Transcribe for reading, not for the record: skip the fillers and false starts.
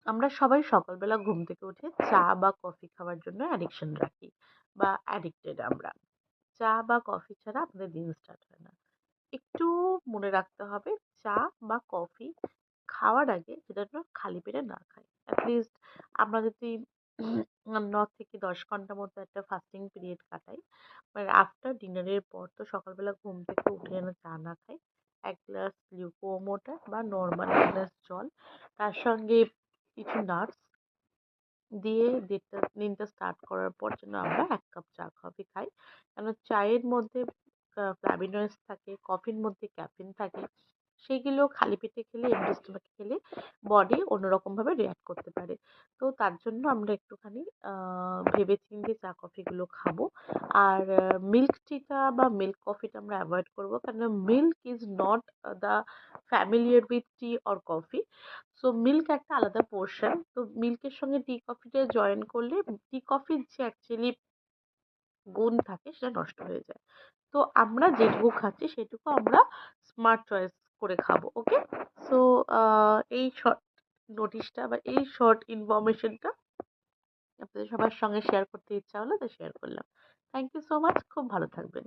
আমরা সবাই সকালবেলা ঘুম থেকে উঠে চা বা কফি খাওয়ার জন্য অ্যাডিকশন রাখি বা অ্যাডিক্টেড আমরা। চা বা কফি ছাড়া আমাদের দিন স্টার্ট হয় না। একটু মনে রাখতে হবে চা বা কফি খাওয়ার আগে যেটা যেন খালি পেটে না খাই। এটলিস্ট আমরা যদি ৯ থেকে ১০ ঘন্টার মতো একটা ফাস্টিং পিরিয়ড কাটাই। আফটার ডিনারের পর তো সকালবেলা ঘুম থেকে উঠে যেন চা না খাই। ১ গ্লাস লিউকওয়ার্ম ওয়াটার বা নরমাল ১ গ্লাস জল, তার সঙ্গে কিছু নাটস দিয়ে দিনটা স্টার্ট করার পর যেন আমরা ১ কাপ চা কফি খাই। কেন চায়ের মধ্যে ফ্লাভোনয়েডস থাকে, কফির মধ্যে ক্যাফেইন থাকে। সেগুলো খালি পেটে খেলে, এমটি স্টমাকে খেলে বডি অন্যরকমভাবে রিঅ্যাক্ট করতে পারে। তো তার জন্য আমরা একটুখানি আ ভেবেচিন্তে চা কফিগুলো খাবো। আর মিল্ক টিটা বা মিল্ক কফিটা আমরা এভয়েড করব। কেন milk is not the familiar with tea or coffee. So milk একটা আলাদা পোরশন। তো মিল্কের সঙ্গে টি কফিটা জয়েন করলে টি কফির যে অ্যাকচুয়ালি গুণ থাকে সেটা নষ্ট হয়ে যায়। তো আমরা যেটুকু খাচ্ছি সেটুকু আমরা স্মার্ট চয়েস করে খাবো। ওকে? সো আ এই শর্ট নোটিশটা বা এই শর্ট ইনফরমেশনটা আপনাদের সবার সঙ্গে শেয়ার করতে ইচ্ছা হলো তাই শেয়ার করলাম। Thank you so much. খুব ভালো থাকবেন।